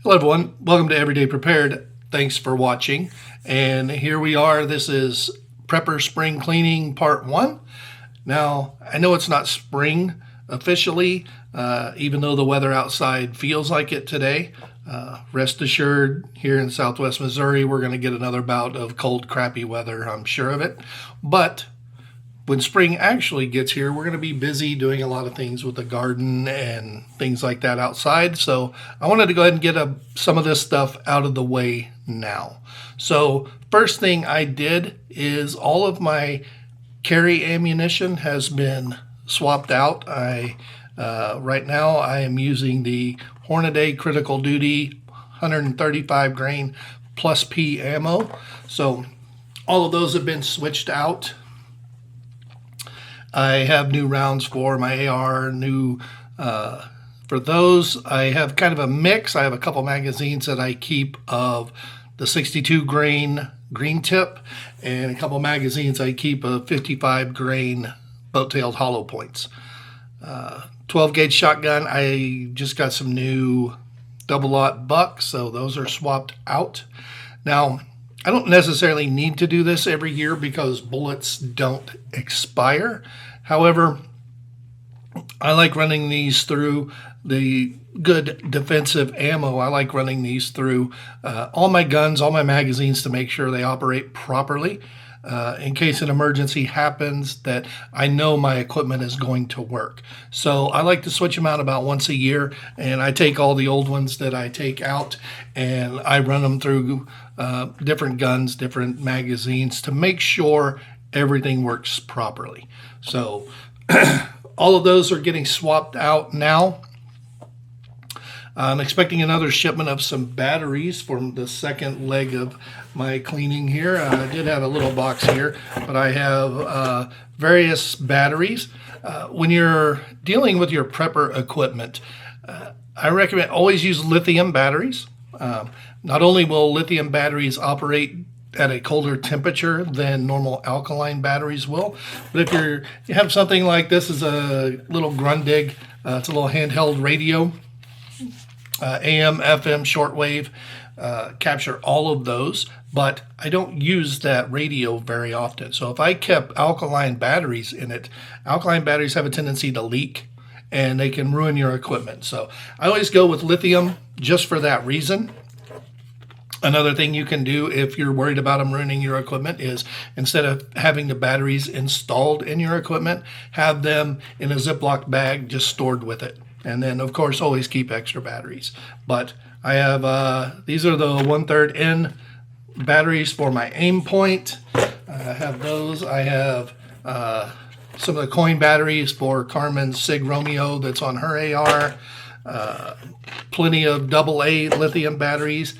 Hello everyone, welcome to Everyday Prepared. Thanks for watching. And here we are, this is Prepper Spring Cleaning Part 1. Now, I know it's not spring officially, even though the weather outside feels like it today. Rest assured, here in southwest Missouri, we're going to get another bout of cold, crappy weather, I'm sure of it. But when spring actually gets here, we're going to be busy doing a lot of things with the garden and things like that outside. So I wanted to go ahead and get some of this stuff out of the way now. So first thing I did is all of my carry ammunition has been swapped out. Right now I am using the Hornady Critical Duty 135 grain plus P ammo. So all of those have been switched out. I have new rounds for my AR, for those. I have kind of a mix. I have a couple magazines that I keep of the 62 grain green tip, and a couple magazines I keep of 55 grain boat-tailed hollow points. 12 gauge shotgun, I just got some new double-aught bucks, so those are swapped out. Now, I don't necessarily need to do this every year because bullets don't expire. However, I like running these through the good defensive ammo. I like running these through all my guns, all my magazines to make sure they operate properly in case an emergency happens that I know my equipment is going to work. So I like to switch them out about once a year, and I take all the old ones that I take out and I run them through different guns, different magazines to make sure everything works properly. So all of those are getting swapped out now. I'm expecting another shipment of some batteries from the second leg of my cleaning here. I did have a little box here, but I have various batteries. When you're dealing with your prepper equipment, I recommend always use lithium batteries. Not only will lithium batteries operate at a colder temperature than normal alkaline batteries will, but if you have something like this, is a little Grundig, it's a little handheld radio, AM, FM, shortwave, capture all of those, but I don't use that radio very often. So if I kept alkaline batteries in it, alkaline batteries have a tendency to leak and they can ruin your equipment. So I always go with lithium just for that reason. Another thing you can do if you're worried about them ruining your equipment is, instead of having the batteries installed in your equipment, have them in a Ziploc bag just stored with it. And then, of course, always keep extra batteries. But I have, these are the 1/3 N batteries for my aim point. I have those. I have some of the coin batteries for Carmen's Sig Romeo that's on her AR. Plenty of AA lithium batteries.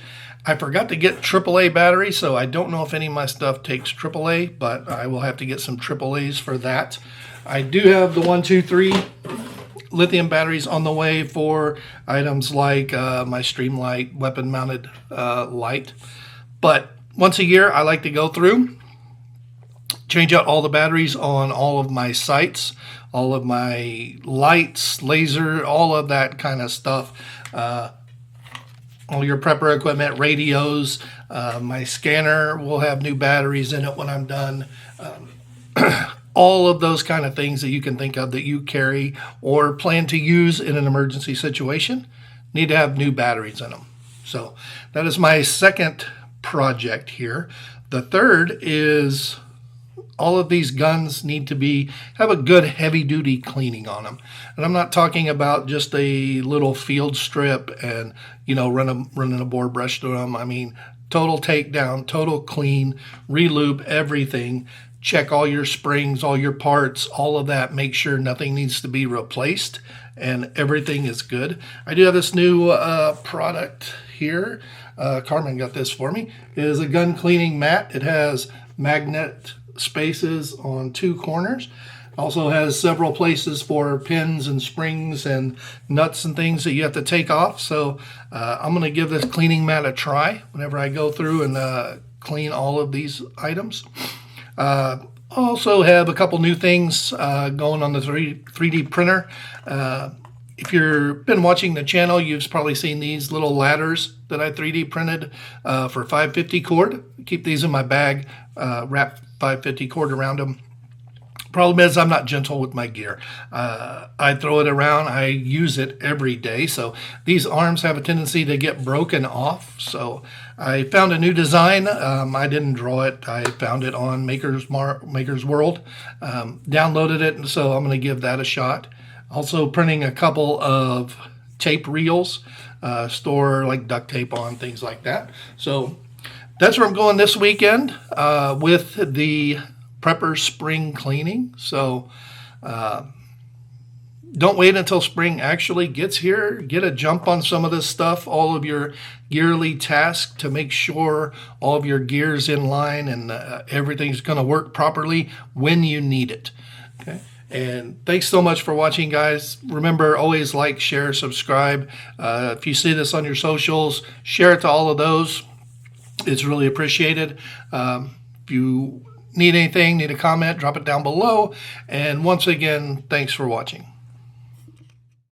I forgot to get AAA batteries, so I don't know if any of my stuff takes AAA, but I will have to get some AAAs for that. I do have the 1, 2, 3 lithium batteries on the way for items like my Streamlight weapon-mounted light. But once a year, I like to go through, change out all the batteries on all of my sights, all of my lights, laser, all of that kind of stuff. All your prepper equipment, radios, my scanner will have new batteries in it when I'm done. All of those kind of things that you can think of that you carry or plan to use in an emergency situation need to have new batteries in them. So that is my second project here. The third is all of these guns need to have a good heavy-duty cleaning on them. And I'm not talking about just a little field strip and, running a bore brush through them. I mean, total takedown, total clean, re-lube everything, check all your springs, all your parts, all of that. Make sure nothing needs to be replaced and everything is good. I do have this new product here. Carmen got this for me. It is a gun cleaning mat. It has magnet spaces on 2 corners. Also has several places for pins and springs and nuts and things that you have to take off. So I'm going to give this cleaning mat a try whenever I go through and clean all of these items. Also have a couple new things going on the 3D printer. If you've been watching the channel, you've probably seen these little ladders that I 3D printed for 550 cord. Keep these in my bag, wrap 550 cord around them. Problem is, I'm not gentle with my gear. I throw it around. I use it every day. So these arms have a tendency to get broken off. So I found a new design. I didn't draw it. I found it on Maker's World. Downloaded it, and so I'm going to give that a shot. Also printing a couple of tape reels, store like duct tape on, things like that. So that's where I'm going this weekend with the Prepper spring cleaning. So don't wait until spring actually gets here. Get a jump on some of this stuff, all of your yearly tasks, to make sure all of your gear's in line and everything's going to work properly when you need it. Okay. And thanks so much for watching, guys. Remember, always like, share, subscribe. If you see this on your socials, share it to all of those. It's really appreciated. If you need anything, need a comment, drop it down below. And once again, thanks for watching.